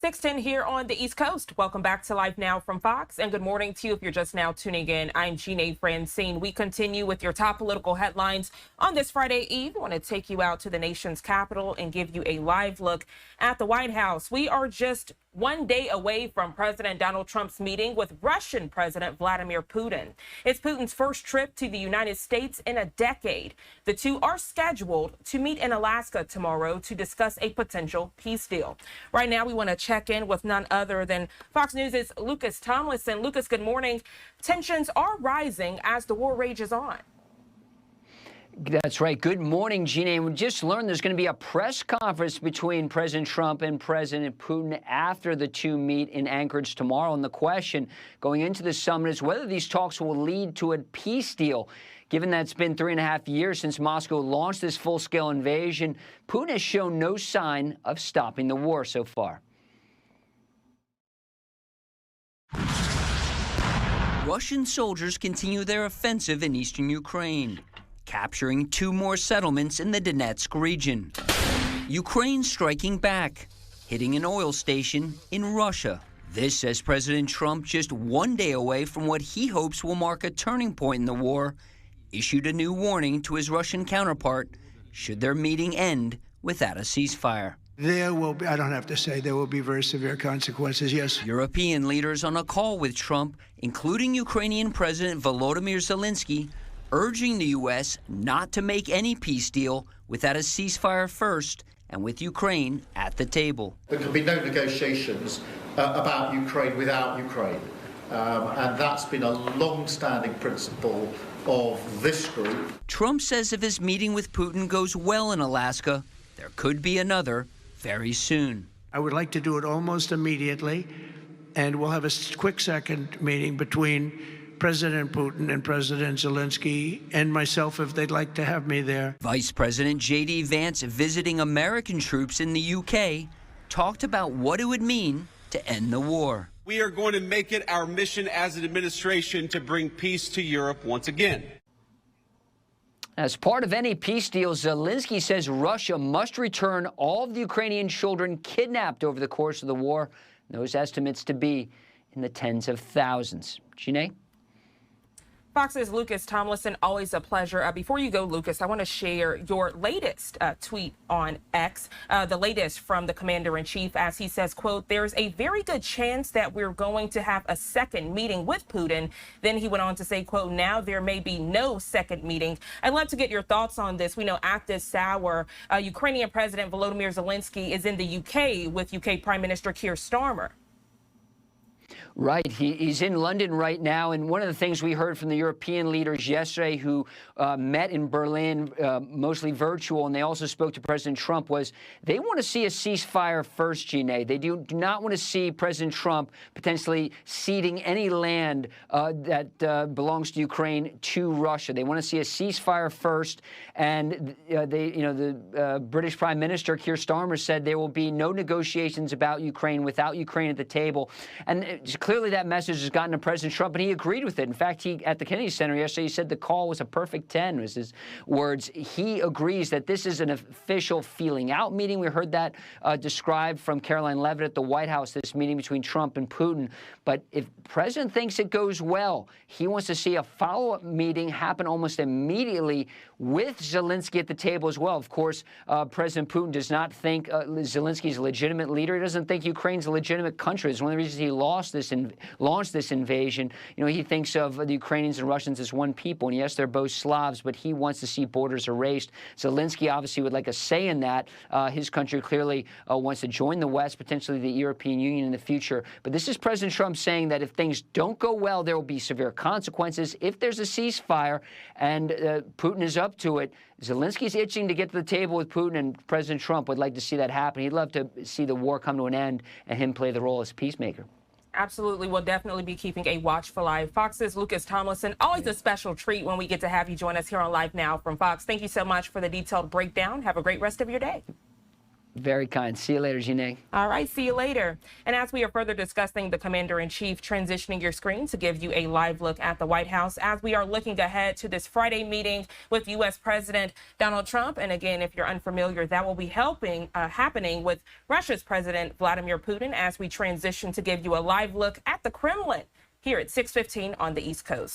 6:10 here on the East Coast. Welcome back to Live Now from Fox, and good morning to you if you're just now tuning in. I'm Jeané Franseen. We continue with your top political headlines on this Friday Eve. I want to take you out to the nation's capital and give you a live look at the White House. We are just one day away from President Donald Trump's meeting with Russian President Vladimir Putin. It's Putin's first trip to the United States in a decade. The two are scheduled to meet in Alaska tomorrow to discuss a potential peace deal. Right now, we want to check in with none other than Fox News' Lucas Tomlinson. Lucas, good morning. Tensions are rising as the war rages on. That's right. Good morning, Jeané. We just learned there's going to be a press conference between President Trump and President Putin after the two meet in Anchorage tomorrow. And the question going into the summit is whether these talks will lead to a peace deal. Given that it's been 3.5 years since Moscow launched this full-scale invasion, Putin has shown no sign of stopping the war so far. Russian soldiers continue their offensive in eastern Ukraine, capturing 2 more settlements in the Donetsk region. Ukraine striking back, hitting an oil station in Russia. This as President Trump, just 1 day away from what he hopes will mark a turning point in the war, issued a new warning to his Russian counterpart should their meeting end without a ceasefire. There will be, I don't have to say, there will be very severe consequences, yes. European leaders on a call with Trump, including Ukrainian President Volodymyr Zelensky, urging the U.S. not to make any peace deal without a ceasefire first and with Ukraine at the table. There can be no negotiations about Ukraine without Ukraine. And that's been a long-standing principle of this group. Trump says if his meeting with Putin goes well in Alaska, there could be another very soon. I would like to do it almost immediately, and we'll have a quick second meeting between President Putin and President Zelensky and myself if they'd like to have me there. Vice President J.D. Vance, visiting American troops in the U.K., talked about what it would mean to end the war. We are going to make it our mission as an administration to bring peace to Europe once again. As part of any peace deal, Zelensky says Russia must return all of the Ukrainian children kidnapped over the course of the war. Those estimates to be in the tens of thousands. Jeané? Fox's Lucas Tomlinson, always a pleasure. Before you go, Lucas, I want to share your latest tweet on X, the latest from the commander-in-chief, as he says, quote, "There's a very good chance that we're going to have a second meeting with Putin." Then he went on to say, quote, "Now there may be no second meeting." I'd love to get your thoughts on this. We know at this hour, Ukrainian President Volodymyr Zelensky is in the UK with UK Prime Minister Keir Starmer. Right. He's in London right now. And one of the things we heard from the European leaders yesterday who met in Berlin, mostly virtual, and they also spoke to President Trump, was they want to see a ceasefire first, Jeané. They do not want to see President Trump potentially ceding any land that belongs to Ukraine to Russia. They want to see a ceasefire first. And the British Prime Minister, Keir Starmer, said there will be no negotiations about Ukraine without Ukraine at the table. And clearly that message has gotten to President Trump, and he agreed with it. In fact, he at the Kennedy Center yesterday, he said the call was a perfect 10, was his words. He agrees that this is an official feeling out meeting. We heard that described from Caroline Leavitt at the White House, this meeting between Trump and Putin. But if the president thinks it goes well, he wants to see a follow-up meeting happen almost immediately with Zelensky at the table as well. Of course, President Putin does not think Zelensky is a legitimate leader. He doesn't think Ukraine's a legitimate country. It's one of the reasons he launched this invasion. He thinks of the Ukrainians and Russians as one people. And yes, they're both Slavs, but he wants to see borders erased. Zelensky obviously would like a say in that. His country clearly wants to join the West, potentially the European Union in the future. But this is President Trump saying that if things don't go well, there will be severe consequences. If there's a ceasefire and Putin is up to it, Zelensky's itching to get to the table with Putin, and President Trump would like to see that happen. He'd love to see the war come to an end and him play the role as peacemaker. Absolutely. We'll definitely be keeping a watchful eye. Fox's Lucas Tomlinson, always a special treat when we get to have you join us here on Live Now from Fox. Thank you so much for the detailed breakdown. Have a great rest of your day. Very kind. See you later, Jeané. All right, see you later. And as we are further discussing the commander-in-chief, transitioning your screen to give you a live look at the White House as we are looking ahead to this Friday meeting with U.S. President Donald Trump. And again, if you're unfamiliar, that will be happening with Russia's President Vladimir Putin as we transition to give you a live look at the Kremlin here at 6:15 on the East Coast.